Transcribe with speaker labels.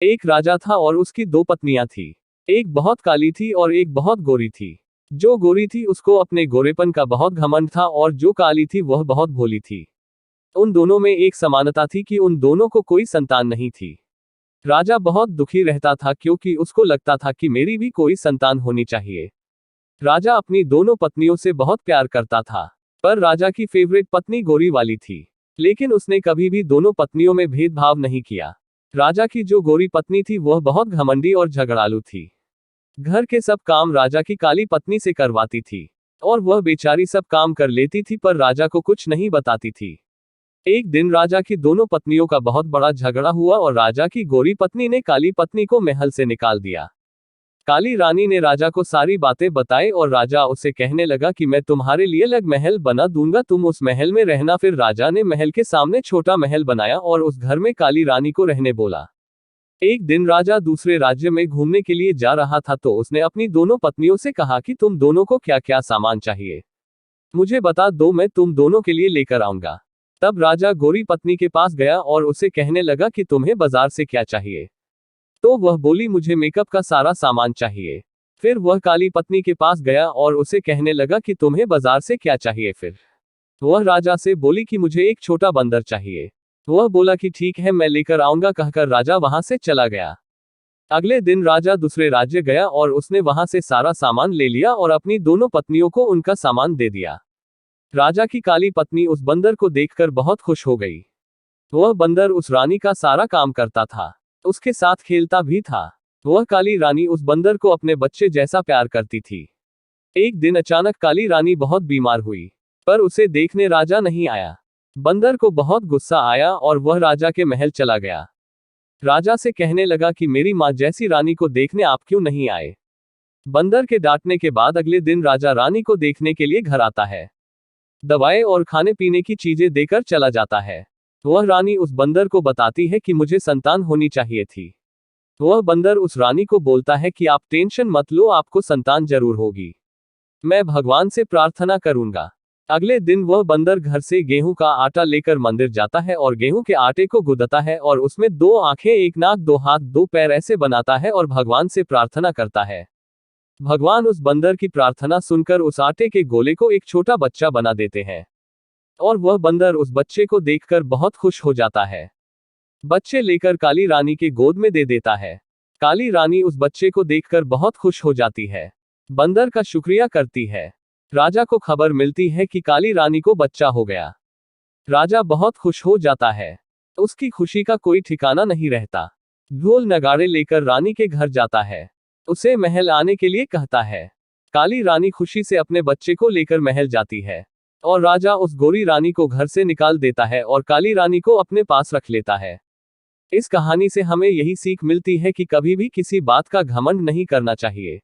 Speaker 1: एक राजा था और उसकी दो पत्नियां थी। एक बहुत काली थी और एक बहुत गोरी थी। जो गोरी थी उसको अपने गोरेपन का बहुत घमंड था और जो काली थी वह बहुत भोली थी। उन दोनों में एक समानता थी कि उन दोनों को कोई संतान नहीं थी। राजा बहुत दुखी रहता था क्योंकि उसको लगता था कि मेरी भी कोई संतान होनी चाहिए। राजा अपनी दोनों पत्नियों से बहुत प्यार करता था, पर राजा की फेवरेट पत्नी गोरी वाली थी। लेकिन उसने कभी भी दोनों पत्नियों में भेदभाव नहीं किया। राजा की जो गोरी पत्नी थी वह बहुत घमंडी और झगड़ालू थी। घर के सब काम राजा की काली पत्नी से करवाती थी और वह बेचारी सब काम कर लेती थी पर राजा को कुछ नहीं बताती थी। एक दिन राजा की दोनों पत्नियों का बहुत बड़ा झगड़ा हुआ और राजा की गोरी पत्नी ने काली पत्नी को महल से निकाल दिया। काली रानी ने राजा को सारी बातें बताई और राजा उसे कहने लगा कि मैं तुम्हारे लिए अलग महल बना दूंगा, तुम उस महल में रहना। फिर राजा ने महल के सामने छोटा महल बनाया और उस घर में काली रानी को रहने बोला। एक दिन राजा दूसरे राज्य में घूमने के लिए जा रहा था तो उसने अपनी दोनों पत्नियों से कहा कि तुम दोनों को क्या क्या सामान चाहिए, मुझे बता दो, मैं तुम दोनों के लिए लेकर आऊंगा। तब राजा गोरी पत्नी के पास गया और उसे कहने लगा कि तुम्हें बाजार से क्या चाहिए। तो वह बोली, मुझे मेकअप का सारा सामान चाहिए। फिर वह काली पत्नी के पास गया और उसे कहने लगा कि तुम्हें बाजार से क्या चाहिए। फिर वह राजा से बोली कि मुझे एक छोटा बंदर चाहिए। वह बोला कि ठीक है, मैं लेकर आऊंगा, कहकर राजा वहां से चला गया। अगले दिन राजा दूसरे राज्य गया और उसने वहां से सारा सामान ले लिया और अपनी दोनों पत्नियों को उनका सामान दे दिया। राजा की काली पत्नी उस बंदर को देखकर बहुत खुश हो गई। वह बंदर उस रानी का सारा काम करता था, उसके साथ खेलता भी था। वह काली रानी उस बंदर को अपने बच्चे जैसा प्यार करती थी। एक दिन अचानक काली रानी बहुत बीमार हुई, पर उसे देखने राजा नहीं आया। बंदर को बहुत गुस्सा आया और वह राजा के महल चला गया। राजा से कहने लगा कि मेरी माँ जैसी रानी को देखने आप क्यों नहीं आए। बंदर के डांटने के बाद अगले दिन राजा रानी को देखने के लिए घर आता है। दवाएं और खाने पीने की चीजें देकर चला जाता है। वह रानी उस बंदर को बताती है कि मुझे संतान होनी चाहिए थी। वह बंदर उस रानी को बोलता है कि आप टेंशन मत लो, आपको संतान जरूर होगी, मैं भगवान से प्रार्थना करूंगा। अगले दिन वह बंदर घर से गेहूं का आटा लेकर मंदिर जाता है और गेहूं के आटे को गूंदता है और उसमें 2 आंखें, 1 नाक, 2 हाथ, 2 पैर ऐसे बनाता है और भगवान से प्रार्थना करता है। भगवान उस बंदर की प्रार्थना सुनकर उस आटे के गोले को एक छोटा बच्चा बना देते हैं और वह बंदर उस बच्चे को देखकर बहुत खुश हो जाता है। बच्चे लेकर काली रानी के गोद में दे देता है। काली रानी उस बच्चे को देखकर बहुत खुश हो जाती है, बंदर का शुक्रिया करती है। राजा को खबर मिलती है कि काली रानी को बच्चा हो गया। राजा बहुत खुश हो जाता है, उसकी खुशी का कोई ठिकाना नहीं रहता। ढोल नगाड़े लेकर रानी के घर जाता है, उसे महल आने के लिए कहता है। काली रानी खुशी से अपने बच्चे को लेकर महल जाती है और राजा उस गोरी रानी को घर से निकाल देता है और काली रानी को अपने पास रख लेता है। इस कहानी से हमें यही सीख मिलती है कि कभी भी किसी बात का घमंड नहीं करना चाहिए।